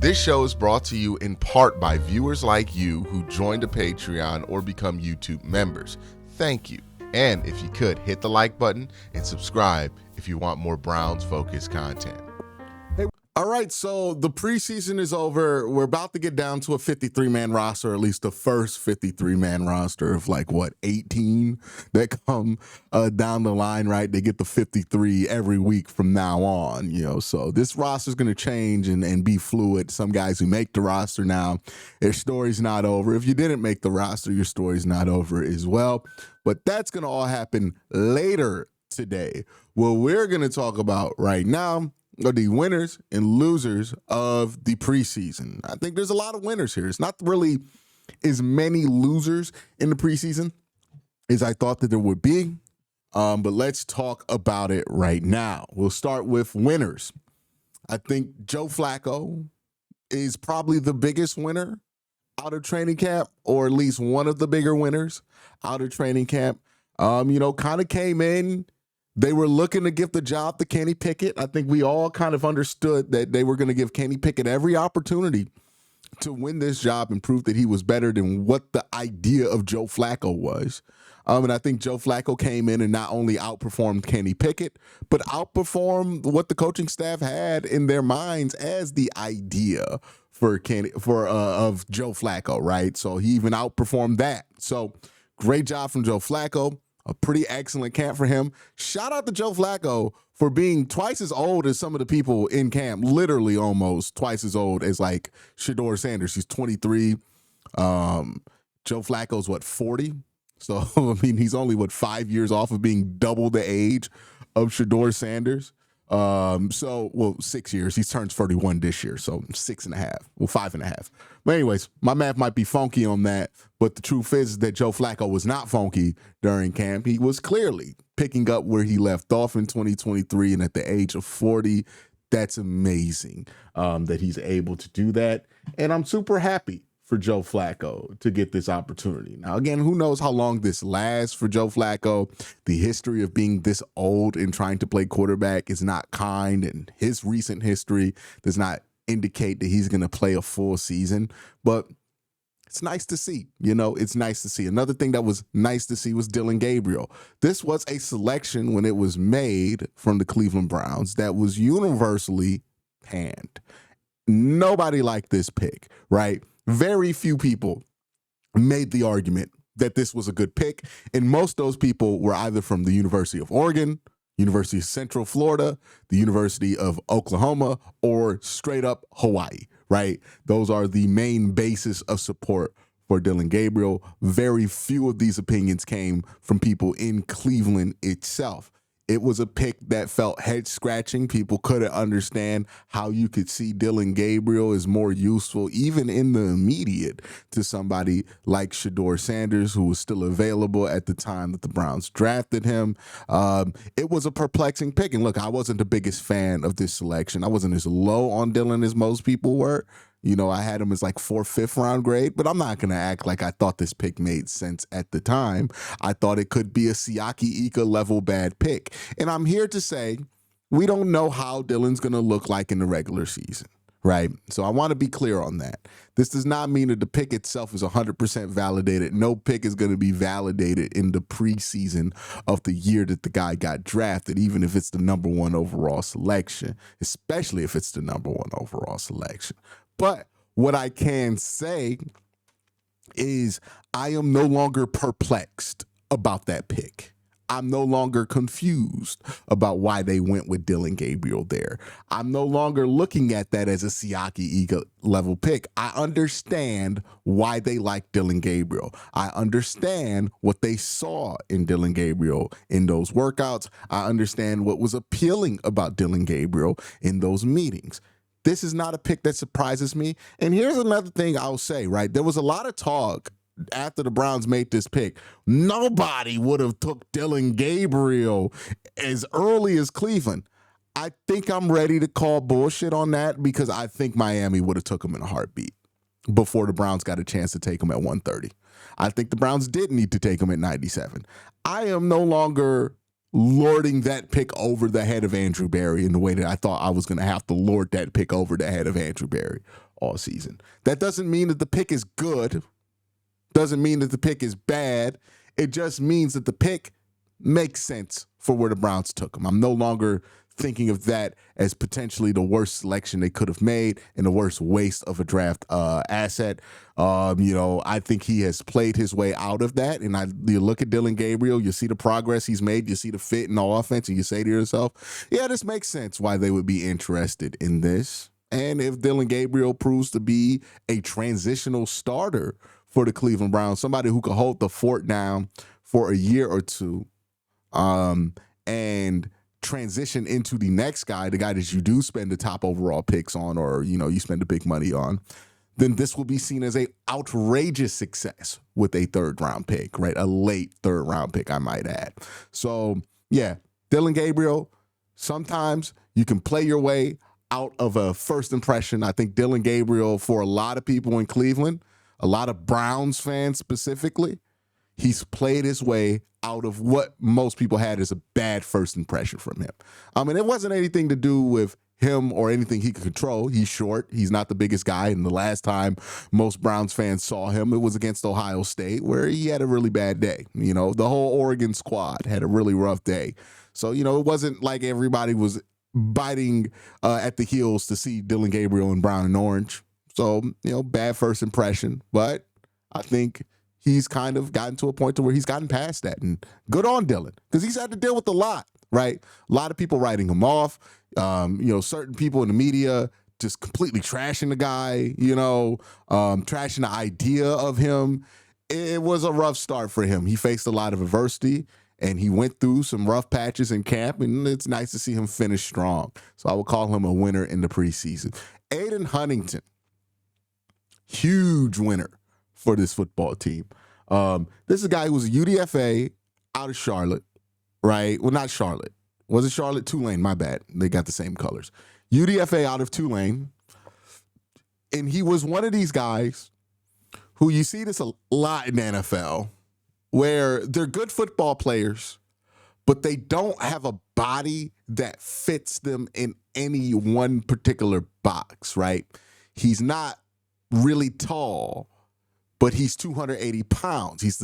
This show is brought to you in part by viewers like you who joined a Patreon or become YouTube members. Thank you. And if you could, hit the like button and subscribe if you want more Browns-focused content. All right, so the preseason is over. We're about to get down to a 53-man roster, or at least the first 53-man roster of 18 that come down the line, right? They get the 53 every week from now on, So this roster is going to change and be fluid. Some guys who make the roster now, their story's not over. If you didn't make the roster, your story's not over as well. But that's going to all happen later today. What we're going to talk about right now are the winners and losers of the preseason. I think there's a lot of winners here. It's not really as many losers in the preseason as I thought that there would be, but let's talk about it right now. We'll start with winners. I think Joe Flacco is probably the biggest winner out of training camp, or at least one of the bigger winners out of training camp. Kind of came in. They were looking to give the job to Kenny Pickett. I think we all kind of understood that they were going to give Kenny Pickett every opportunity to win this job and prove that he was better than what the idea of Joe Flacco was. And I think Joe Flacco came in and not only outperformed Kenny Pickett, but outperformed what the coaching staff had in their minds as the idea of Joe Flacco, right? So he even outperformed that. So great job from Joe Flacco. A pretty excellent camp for him. Shout out to Joe Flacco for being twice as old as some of the people in camp, literally almost twice as old as Shedeur Sanders. He's 23. Joe Flacco's 40? So, he's only 5 years off of being double the age of Shedeur Sanders. 6 years. He turns 31 this year, so 6.5. 5.5. But anyways, my math might be funky on that, but the truth is that Joe Flacco was not funky during camp. He was clearly picking up where he left off in 2023, and at the age of 40, that's amazing that he's able to do that. And I'm super happy for Joe Flacco to get this opportunity. Now, again, who knows how long this lasts for Joe Flacco. The history of being this old and trying to play quarterback is not kind, and his recent history does not indicate that he's going to play a full season. But it's nice to see, it's nice to see. Another thing that was nice to see was Dillon Gabriel. This was a selection when it was made from the Cleveland Browns that was universally panned. Nobody liked this pick, right? Very few people made the argument that this was a good pick, and most of those people were either from the University of Oregon, University of Central Florida, the University of Oklahoma, or straight up Hawaii, right? Those are the main basis of support for Dillon Gabriel. Very few of these opinions came from people in Cleveland itself. It was a pick that felt head-scratching. People couldn't understand how you could see Dillon Gabriel as more useful, even in the immediate, to somebody like Shedeur Sanders, who was still available at the time that the Browns drafted him. It was a perplexing pick. And look, I wasn't the biggest fan of this selection. I wasn't as low on Dillon as most people were. I had him as 4th, 5th round grade, but I'm not going to act like I thought this pick made sense at the time. I thought it could be a Siaki Ika level bad pick. And I'm here to say we don't know how Dillon's going to look like in the regular season, right? So I want to be clear on that. This does not mean that the pick itself is 100% validated. No pick is going to be validated in the preseason of the year that the guy got drafted, even if it's the number one overall selection, especially if it's the number one overall selection. But what I can say is I am no longer perplexed about that pick. I'm no longer confused about why they went with Dillon Gabriel there. I'm no longer looking at that as a Siaki Ika level pick. I understand why they like Dillon Gabriel. I understand what they saw in Dillon Gabriel in those workouts. I understand what was appealing about Dillon Gabriel in those meetings. This is not a pick that surprises me. And here's another thing I'll say, right? There was a lot of talk after the Browns made this pick. Nobody would have took Dillon Gabriel as early as Cleveland. I think I'm ready to call bullshit on that because I think Miami would have took him in a heartbeat before the Browns got a chance to take him at 130. I think the Browns did need to take him at 97. I am no longer lording that pick over the head of Andrew Berry in the way that I thought I was going to have to lord that pick over the head of Andrew Berry all season. That doesn't mean that the pick is good. Doesn't mean that the pick is bad. It just means that the pick makes sense for where the Browns took him. I'm no longer thinking of that as potentially the worst selection they could have made and the worst waste of a draft asset. I think he has played his way out of that. And you look at Dillon Gabriel, you see the progress he's made, you see the fit in the offense, and you say to yourself, yeah, this makes sense why they would be interested in this. And if Dillon Gabriel proves to be a transitional starter for the Cleveland Browns, somebody who could hold the fort down for a year or two, and transition into the next guy, the guy that you do spend the top overall picks on, or you spend the big money on, then this will be seen as a outrageous success with a third round pick, right? A late third round pick, I might add. So yeah, Dillon Gabriel, sometimes you can play your way out of a first impression. I think Dillon Gabriel, for a lot of people in Cleveland, a lot of Browns fans specifically, he's played his way out of what most people had as a bad first impression from him. And it wasn't anything to do with him or anything he could control. He's short. He's not the biggest guy. And the last time most Browns fans saw him, it was against Ohio State, where he had a really bad day. The whole Oregon squad had a really rough day. So, it wasn't like everybody was biting at the heels to see Dillon Gabriel in brown and orange. So, bad first impression. But I think he's kind of gotten to a point to where he's gotten past that. And good on Dillon, because he's had to deal with a lot, right? A lot of people writing him off, certain people in the media just completely trashing the guy, trashing the idea of him. It was a rough start for him. He faced a lot of adversity, and he went through some rough patches in camp, and it's nice to see him finish strong. So I would call him a winner in the preseason. Aiden Huntington, huge winner for this football team. This is a guy who was a UDFA out of Charlotte, right? Well, not Charlotte. Was it Charlotte? Tulane, my bad. They got the same colors. UDFA out of Tulane. And he was one of these guys who you see this a lot in the NFL, where they're good football players, but they don't have a body that fits them in any one particular box, right? He's not really tall, but he's 280 pounds. He's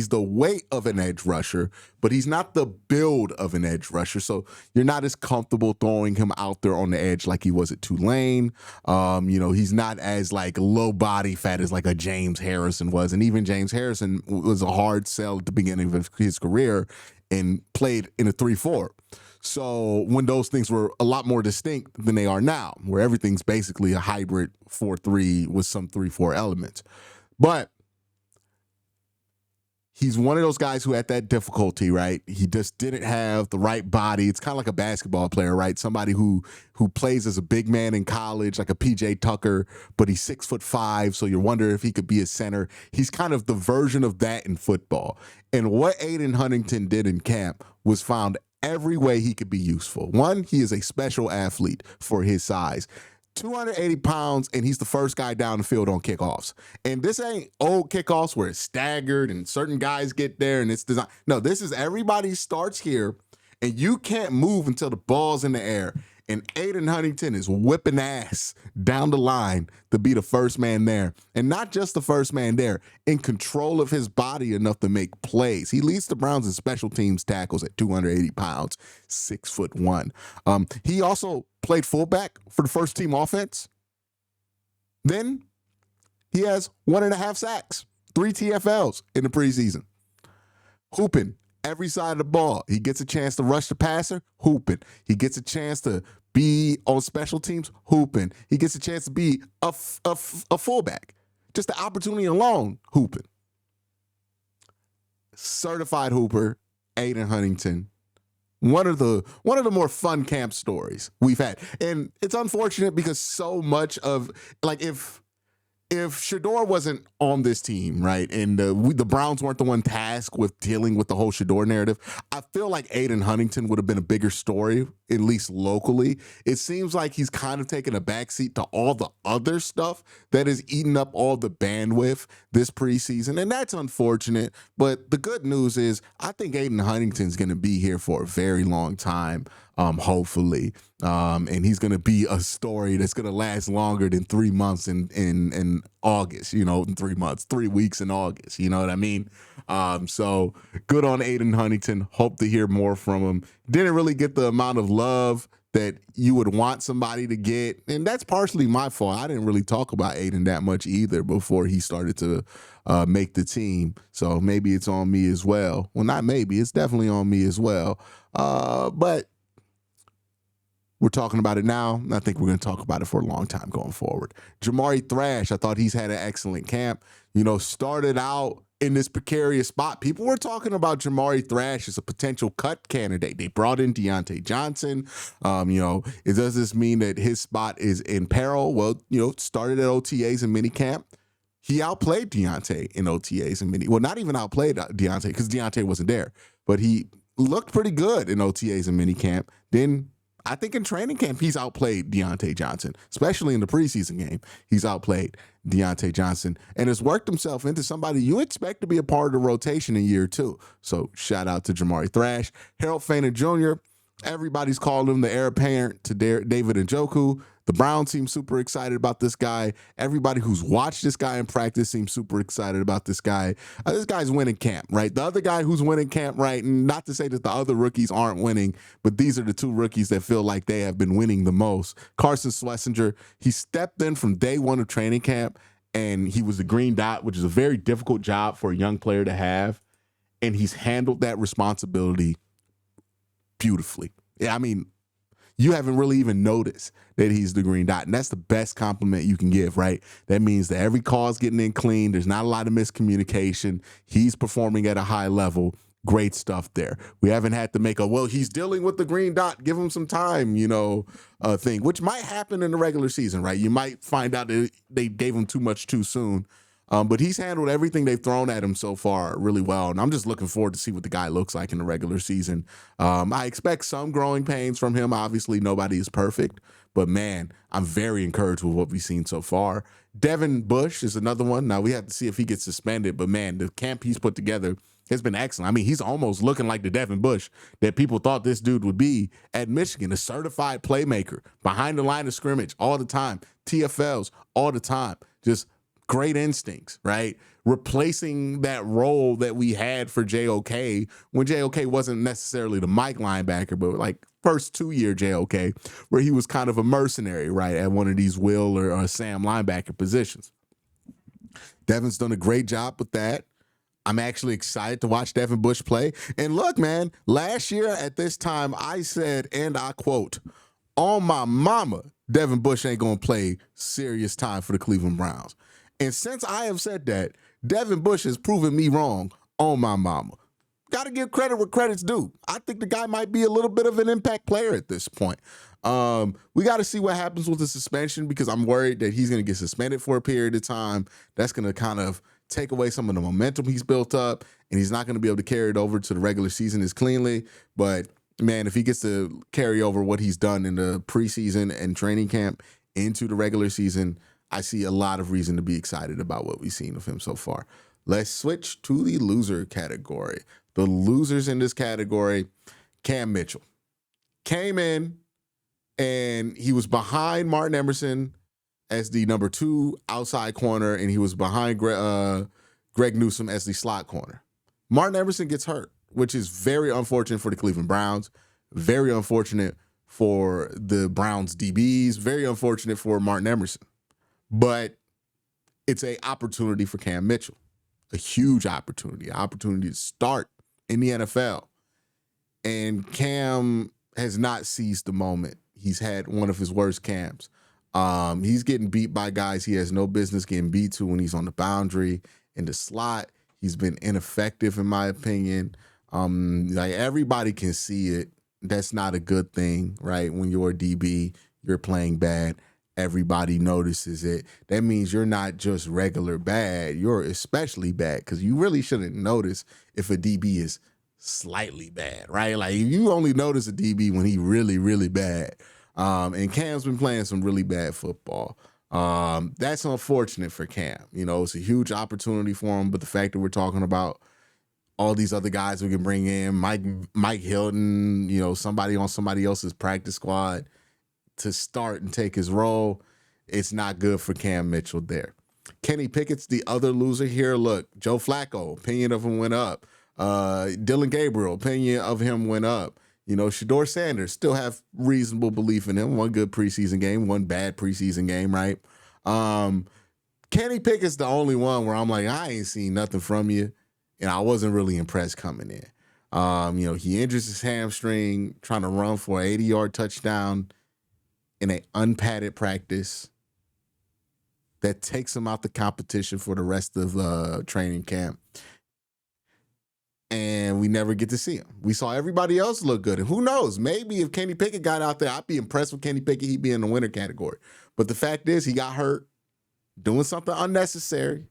the weight of an edge rusher, but he's not the build of an edge rusher. So you're not as comfortable throwing him out there on the edge like he was at Tulane. He's not as low body fat as like a James Harrison was. And even James Harrison was a hard sell at the beginning of his career and played in a 3-4. So when those things were a lot more distinct than they are now, where everything's basically a hybrid 4-3 with some 3-4 elements. But he's one of those guys who had that difficulty, right? He just didn't have the right body. It's kind of like a basketball player, right? Somebody who plays as a big man in college, like a PJ Tucker, but he's 6'5", so you wonder if he could be a center. He's kind of the version of that in football. And what Aiden Huntington did in camp was found every way he could be useful. One, he is a special athlete for his size. 280 pounds, and he's the first guy down the field on kickoffs. And this ain't old kickoffs where it's staggered and certain guys get there and it's designed. No, this is everybody starts here, and you can't move until the ball's in the air. And Aiden Huntington is whipping ass down the line to be the first man there. And not just the first man there, in control of his body enough to make plays. He leads the Browns in special teams tackles at 280 pounds, 6'1". He also played fullback for the first team offense. Then he has 1.5 sacks, 3 TFLs in the preseason. Hooping every side of the ball. He gets a chance to rush the passer, hooping. He gets a chance to be on special teams, hooping. He gets a chance to be a fullback. Just the opportunity alone, hooping. Certified hooper, Aiden Huntington. One of the more fun camp stories we've had. And it's unfortunate because so much of, if Shador wasn't on this team, right, and the Browns weren't the one tasked with dealing with the whole Shador narrative, I feel like Aiden Huntington would have been a bigger story, at least locally. It seems like he's kind of taken a backseat to all the other stuff that has eaten up all the bandwidth this preseason, and that's unfortunate. But the good news is I think Aiden Huntington's going to be here for a very long time, hopefully. And he's going to be a story that's going to last longer than 3 months in August, in 3 months, 3 weeks in August. You know what I mean? So good on Aiden Huntington. Hope to hear more from him. Didn't really get the amount of love that you would want somebody to get. And that's partially my fault. I didn't really talk about Aiden that much either before he started to make the team. So maybe it's on me as well. Well, not maybe. It's definitely on me as well. But we're talking about it now, and I think we're going to talk about it for a long time going forward. Jamari Thrash, I thought he's had an excellent camp. Started out in this precarious spot. People were talking about Jamari Thrash as a potential cut candidate. They brought in Deontay Johnson. Does this mean that his spot is in peril? Well, started at OTAs and minicamp. He outplayed Deontay in OTAs and not even outplayed Deontay because Deontay wasn't there, but he looked pretty good in OTAs and minicamp. Then I think in training camp, he's outplayed Deontay Johnson, especially in the preseason game. He's outplayed Deontay Johnson and has worked himself into somebody you expect to be a part of the rotation in year 2. So shout out to Jamari Thrash. Harold Fainer Jr., everybody's calling him the heir apparent to David Njoku. The Browns seem super excited about this guy. Everybody who's watched this guy in practice seems super excited about this guy. This guy's winning camp, right? The other guy who's winning camp, right? And not to say that the other rookies aren't winning, but these are the 2 rookies that feel like they have been winning the most. Carson Schlesinger, he stepped in from day 1 of training camp, and he was the green dot, which is a very difficult job for a young player to have. And he's handled that responsibility beautifully. Yeah, I mean, you haven't really even noticed that he's the green dot. And that's the best compliment you can give, right? That means that every call is getting in clean. There's not a lot of miscommunication. He's performing at a high level. Great stuff there. We haven't had to make he's dealing with the green dot, give him some time, thing, which might happen in the regular season, right? You might find out that they gave him too much too soon. But he's handled everything they've thrown at him so far really well. And I'm just looking forward to see what the guy looks like in the regular season. I expect some growing pains from him. Obviously, nobody is perfect. But, man, I'm very encouraged with what we've seen so far. Devin Bush is another one. Now, we have to see if he gets suspended. But, man, the camp he's put together has been excellent. I mean, he's almost looking like the Devin Bush that people thought this dude would be at Michigan, a certified playmaker, behind the line of scrimmage all the time, TFLs all the time, just great instincts, right? Replacing that role that we had for JOK when JOK wasn't necessarily the Mike linebacker, but like first 2-year JOK, where he was kind of a mercenary, right, at one of these Will or Sam linebacker positions. Devin's done a great job with that. I'm actually excited to watch Devin Bush play. And look, man, last year at this time, I said, and I quote, on my mama, Devin Bush ain't going to play serious time for the Cleveland Browns. And since I have said that, Devin Bush has proven me wrong on my mama. Got to give credit where credit's due. I think the guy might be a little bit of an impact player at this point. We got to see what happens with the suspension because I'm worried that he's going to get suspended for a period of time. That's going to kind of take away some of the momentum he's built up, and he's not going to be able to carry it over to the regular season as cleanly. But, man, if he gets to carry over what he's done in the preseason and training camp into the regular season, I see a lot of reason to be excited about what we've seen of him so far. Let's switch to the loser category. The losers in this category, Cam Mitchell. Came in, and he was behind Martin Emerson as the number 2 outside corner, and he was behind Greg Newsome as the slot corner. Martin Emerson gets hurt, which is very unfortunate for the Cleveland Browns, very unfortunate for the Browns DBs, very unfortunate for Martin Emerson. But it's an opportunity for Cam Mitchell, a huge opportunity, an opportunity to start in the NFL. And Cam has not seized the moment. He's had one of his worst camps. He's getting beat by guys he has no business getting beat to when he's on the boundary, in the slot. He's been ineffective, in my opinion. Like everybody can see it. That's not a good thing, right? When you're a DB, you're playing bad. everybody notices it. That means you're not just regular bad, you're especially bad, because you really shouldn't notice if a DB is slightly bad, right? Like you only notice a DB when he really, really bad. And Cam's been playing some really bad football. That's unfortunate for Cam. You know, it's a huge opportunity for him, but the fact that we're talking about all these other guys we can bring in, Mike Hilton, you know, somebody on somebody else's practice squad to start and take his role, it's not good for Cam Mitchell there. Kenny Pickett's the other loser here. Look, Joe Flacco, opinion of him went up. Dylan Gabriel, opinion of him went up. You know, Shedeur Sanders, still have reasonable belief in him. One good preseason game, one bad preseason game, right? Kenny Pickett's the only one where I'm like, I ain't seen nothing from you, and I wasn't really impressed coming in. You know, he injures his hamstring trying to run for an 80-yard touchdown in an unpadded practice that takes him out the competition for the rest of training camp. And we never get to see him. We saw everybody else look good. And who knows, maybe if Kenny Pickett got out there, I'd be impressed with Kenny Pickett. He'd be in the winner category. But the fact is, he got hurt doing something unnecessary.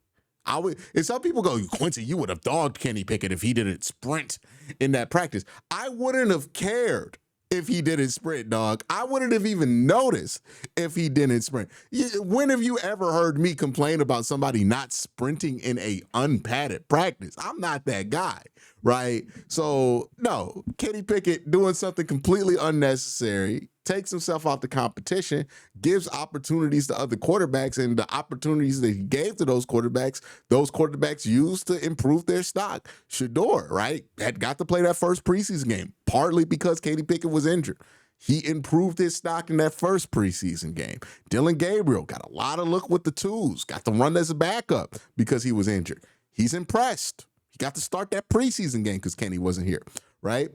And some people go, Quincy, you would have dogged Kenny Pickett if he didn't sprint in that practice. I wouldn't have cared if he didn't sprint, dog. I wouldn't have even noticed if he didn't sprint. When have you ever heard me complain about somebody not sprinting in a unpadded practice? I'm not that guy, right? So, no, Kenny Pickett doing something completely unnecessary, takes himself out the competition, gives opportunities to other quarterbacks, and the opportunities that he gave to those quarterbacks used to improve their stock. Shedeur, right, had got to play that first preseason game, partly because Kenny Pickett was injured. He improved his stock in that first preseason game. Dylan Gabriel got a lot of look with the twos, got to run as a backup because he was injured. He's impressed. He got to start that preseason game because Kenny wasn't here, right?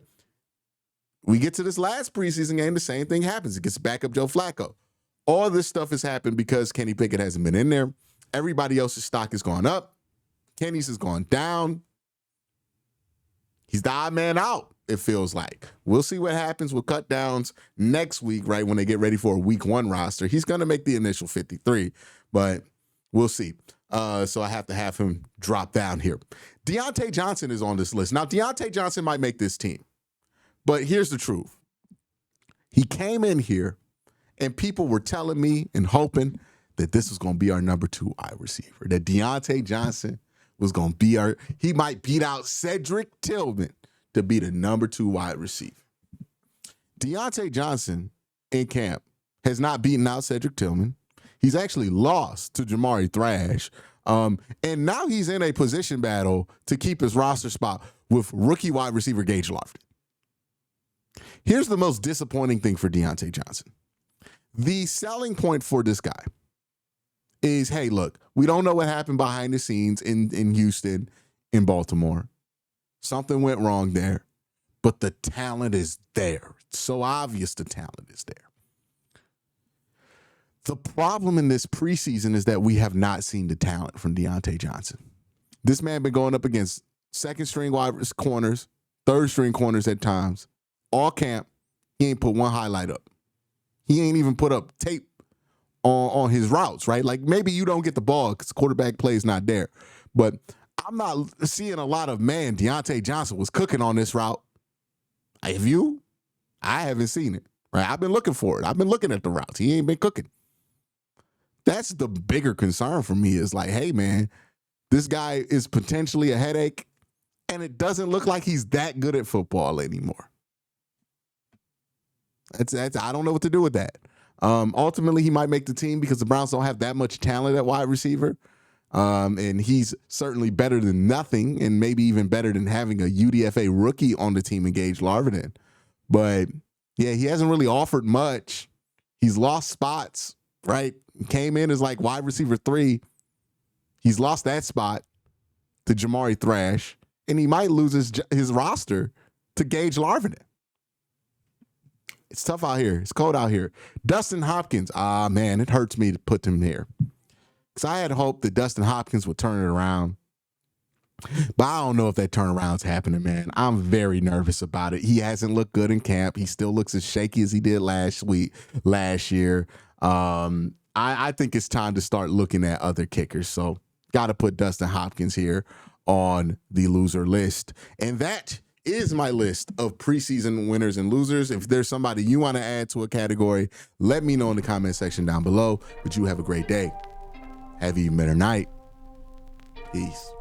We get to this last preseason game, the same thing happens. It gets backup Joe Flacco. All this stuff has happened because Kenny Pickett hasn't been in there. Everybody else's stock has gone up. Kenny's has gone down. He's the odd man out, it feels like. We'll see what happens with cut downs next week, right, when they get ready for a week one roster. He's going to make the initial 53, but we'll see. So I have to have him drop down here. Deontay Johnson is on this list. Now, Deontay Johnson might make this team. But here's the truth. He came in here and people were telling me and hoping that this was going to be our number 2 wide receiver, that Deontay Johnson was going to be he might beat out Cedric Tillman to be the number 2 wide receiver. Deontay Johnson in camp has not beaten out Cedric Tillman. He's actually lost to Jamari Thrash. And now he's in a position battle to keep his roster spot with rookie wide receiver Gage Larvin. Here's the most disappointing thing for Deontay Johnson. The selling point for this guy is, hey, look, we don't know what happened behind the scenes in Houston, in Baltimore. Something went wrong there, but the talent is there. It's so obvious the talent is there. The problem in this preseason is that we have not seen the talent from Deontay Johnson. This man been going up against second-string wide corners, third-string corners at times. All camp, he ain't put one highlight up. He ain't even put up tape on his routes, right? Like maybe you don't get the ball because quarterback play is not there. But I'm not seeing a lot of, man, Deontay Johnson was cooking on this route. Have you? I haven't seen it, right? I've been looking for it. I've been looking at the routes. He ain't been cooking. That's the bigger concern for me is like, hey, man, this guy is potentially a headache, and it doesn't look like he's that good at football anymore. I don't know what to do with that. Ultimately, he might make the team because the Browns don't have that much talent at wide receiver. And he's certainly better than nothing and maybe even better than having a UDFA rookie on the team in Gage Larvin. But, yeah, he hasn't really offered much. He's lost spots, right? Came in as like wide receiver 3. He's lost that spot to Jamari Thrash, and he might lose his roster to Gage Larvin. It's tough out here. It's cold out here. Dustin Hopkins. Man, it hurts me to put him here. Because I had hoped that Dustin Hopkins would turn it around. But I don't know if that turnaround's happening, man. I'm very nervous about it. He hasn't looked good in camp. He still looks as shaky as he did last year. I think it's time to start looking at other kickers. So got to put Dustin Hopkins here on the loser list. And that is my list of preseason winners and losers. If there's somebody you want to add to a category, let me know in the comment section down below. But you have a great day. Have an even better night. Peace.